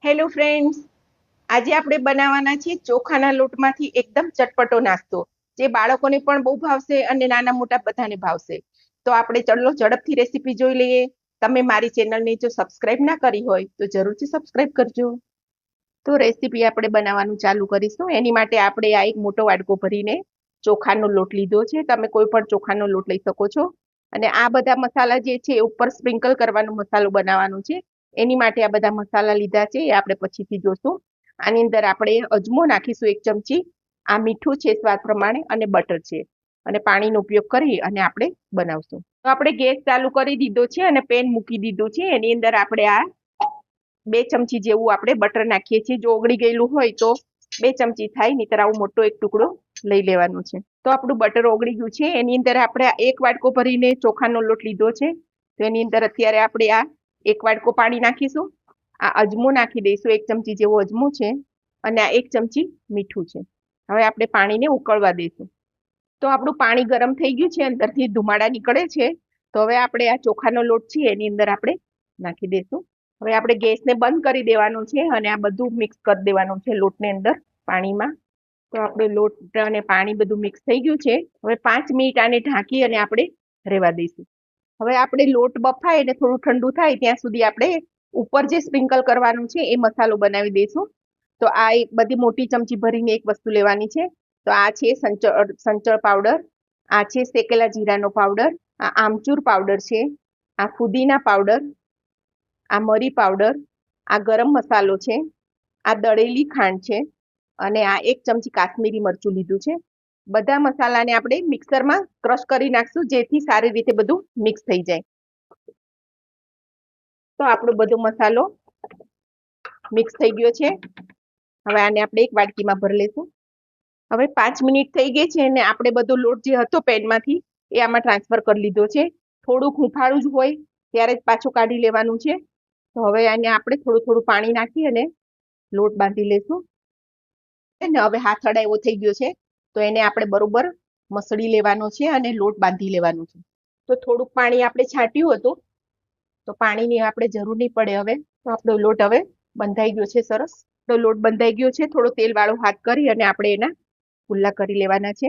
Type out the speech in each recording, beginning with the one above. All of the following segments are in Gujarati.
હેલો ફ્રેન્ડ્સ, આજે આપણે બનાવવાના છે ચોખાના લોટમાંથી એકદમ ચટપટો નાસ્તો, જે બાળકોને પણ બહુ ભાવશે અને નાના મોટા બધાને ભાવશે. તો આપણે ચલો ઝડપથી રેસીપી જોઈ લઈએ. તમે મારી ચેનલને જો સબસ્ક્રાઇબ ના કરી હોય તો જરૂરથી સબસ્ક્રાઇબ કરજો. તો રેસીપી આપણે બનાવવાનું ચાલુ કરીશું. એની માટે આપણે આ એક મોટો વાડકો ભરીને ચોખાનો લોટ લીધો છે. તમે કોઈ પણ ચોખાનો લોટ લઈ શકો છો. અને આ બધા મસાલા જે છે એ ઉપર સ્પ્રિંકલ કરવાનો મસાલો બનાવવાનો છે. એની માટે આ બધા મસાલા લીધા છે, એ આપણે પછીથી જોશું. આની અંદર આપણે અજમો નાખીશું 1 ચમચી. આ મીઠું છે સ્વાદ પ્રમાણે, અને બટર છે, અને પાણીનો ઉપયોગ કરી અને આપણે બનાવશું. તો આપણે ગેસ ચાલુ કરી દીધો છે અને પેન મૂકી દીધું છે. એની અંદર આપણે આ 2 ચમચી જેવું આપણે બટર નાખીએ છીએ. જો ઓગળી ગયેલું હોય તો 2 ચમચી થાય, નહીતર આવો મોટો એક ટુકડો લઈ લેવાનો છે. તો આપણું બટર ઓગળી ગયું છે. એની અંદર આપણે એક વાડકો ભરીને ચોખાનો લોટ લીધો છે. તો એની અંદર અત્યારે આપણે આ 1 વાડકો પાણી નાખીશું. આ અજમો નાખી દઈશું, 1 ચમચી જેવો અજમો છે, અને આ 1 ચમચી મીઠું છે. હવે આપણે પાણીને ઉકળવા દઈશું. તો આપણું પાણી ગરમ થઈ ગયું છે, અંદરથી ધુમાડા નીકળે છે. તો હવે આપણે આ ચોખાનો લોટ છે એની અંદર આપણે નાખી દઈશું. હવે આપણે ગેસને બંધ કરી દેવાનો છે અને આ બધું મિક્સ કરી દેવાનું છે લોટની અંદર પાણીમાં. તો આપણે લોટ અને પાણી બધું મિક્સ થઈ ગયું છે. હવે 5 મિનિટ આને ઢાંકી અને આપણે રહેવા દઈશું. હવે આપણે લોટ બફાય અને થોડું ઠંડુ થાય ત્યાં સુધી આપણે ઉપર જે સ્પ્રિંકલ કરવાનું છે એ મસાલો બનાવી દઈશું. તો આ એક બધી મોટી ચમચી ભરીને એક વસ્તુ લેવાની છે. તો આ છે સંચળ પાવડર, આ છે શેકેલા જીરાનો પાવડર, આ આમચૂર પાવડર છે, આ ફુદીના પાવડર, આ મરી પાવડર, આ ગરમ મસાલો છે, આ દળેલી ખાંડ છે, અને આ 1 ચમચી કાશ્મીરી મરચું લીધું છે. બધા મસાલાને આપણે મિક્સરમાં ક્રશ કરી નાખશું, જેથી સારી રીતે બધું મિક્સ થઈ જાય. તો આપણો બધો મસાલો મિક્સ થઈ ગયો છે. હવે આને આપણે એક વાડકીમાં ભરી લઈશું. હવે 5 મિનિટ થઈ ગઈ છે અને આપણે બધો લોટ જે હતો પેનમાંથી એ આમાં ટ્રાન્સફર કરી લીધો છે. થોડુંક હુંફાળું જ હોય ત્યારે જ પાછું કાઢી લેવાનું છે. તો હવે આને આપણે થોડું થોડું પાણી નાખી અને લોટ બાંધી લઈશું. અને હવે હાથ અડાયો થઈ ગયો છે, તો એને આપણે બરોબર મસળી લેવાનો છે અને લોટ બાંધી લેવાનો છે. તો થોડુંક પાણી આપણે છાંટ્યું હતું, તો પાણીની આપણે જરૂર નહીં પડે હવે. તો આપણો લોટ હવે બંધાઈ ગયો છે સરસ. તો લોટ બંધાઈ ગયો છે. થોડો તેલ વાળો હાથ કરી અને આપણે એના ગુલ્લા કરી લેવાના છે.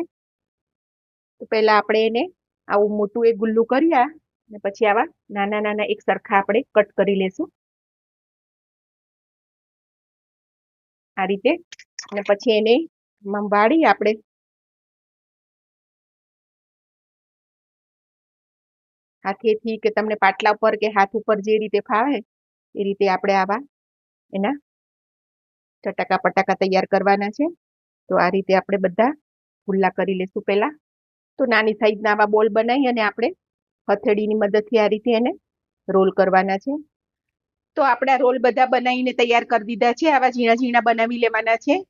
તો પહેલા આપણે એને આવું મોટું એક ગુલ્લું કર્યા, અને પછી આવા નાના નાના એક સરખા આપણે કટ કરી લેશું આ રીતે. અને પછી એને વાળી આપણે હાથેથી કે તમને પાટલા ઉપર કે હાથ ઉપર જે રીતે ફાવે એ રીતે આપણે આવા એના ચટાકા પટાકા તૈયાર કરવાના છે. તો આ રીતે આપણે બધા ગુલ્લા કરી લેશું પહેલા. તો નાની સાઈઝના આવા બોલ બનાવી અને આપણે હથેળીની મદદથી આ રીતે એને રોલ કરવાના છે. તો આપણા રોલ બધા બનાવીને તૈયાર કરી દીધા છે. આવા ઝીણા ઝીણા બનાવી લેવાના છે.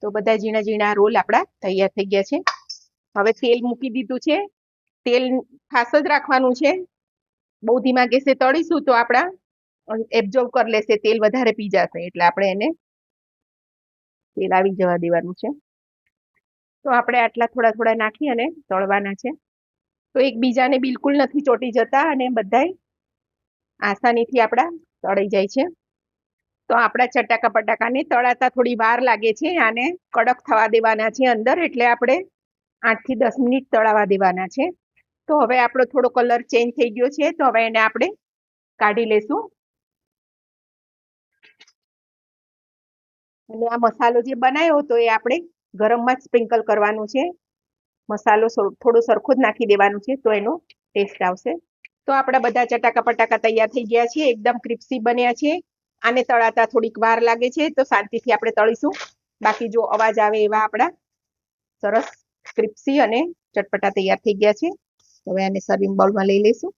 તો બધા ઝીણા ઝીણા રોલ આપણા તૈયાર થઈ ગયા છે. હવે તેલ મૂકી દીધું છે. તેલ ખાસ જ રાખવાનું છે. બહુ ધીમા ગેસે તળીશું તો આપણા એબ્ઝોર્બ કરી લેશે, તેલ વધારે પી જશે. એટલે આપણે એને તેલ આવી જવા દેવાનું છે. તો આપણે આટલા થોડા થોડા નાખી અને તળવાના છે. તો એકબીજાને બિલકુલ નથી ચોંટી જતા અને બધાય આસાનીથી આપણા તળાઈ જાય છે. તો આપણા ચટાકા પટાકાને તળાતા થોડી વાર લાગે છે. આને કડક થવા દેવાના છે અંદર, એટલે આપણે 8 થી 10 મિનિટ તળાવા દેવાના છે. તો હવે આપણો થોડો કલર ચેન્જ થઈ ગયો છે. તો હવે એને આપણે કાઢી લેશું. અને આ મસાલો જે બનાવ્યો હતો એ આપણે ગરમમાં જ સ્પ્રિંકલ કરવાનું છે. મસાલો થોડો સરખો જ નાખી દેવાનો છે, તો એનો ટેસ્ટ આવશે. તો આપણા બધા ચટાકા પટાકા તૈયાર થઈ ગયા છે, એકદમ ક્રિસ્પી બન્યા છે. આને તળાતા થોડીક વાર લાગે છે, તો શાંતિથી આપણે તળીશું. બાકી જો અવાજ આવે એવા આપણા સરસ ક્રિસ્પી અને ચટપટા તૈયાર થઈ ગયા છે. હવે આને સર્વિંગ બાઉલમાં લઈ લઈશું.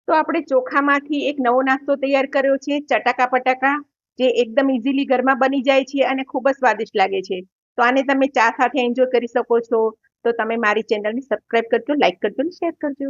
તો આપણે ચોખામાંથી એક નવો નાસ્તો તૈયાર કર્યો છે, ચટાકા પટાકા, જે એકદમ ઇઝીલી ઘરમાં બની જાય છે અને ખૂબ જ સ્વાદિષ્ટ લાગે છે. તો આને તમે ચા સાથે એન્જોય કરી શકો છો. તો તમે મારી ચેનલને સબસ્ક્રાઇબ કરજો, લાઈક કરજો અને શેર કરજો.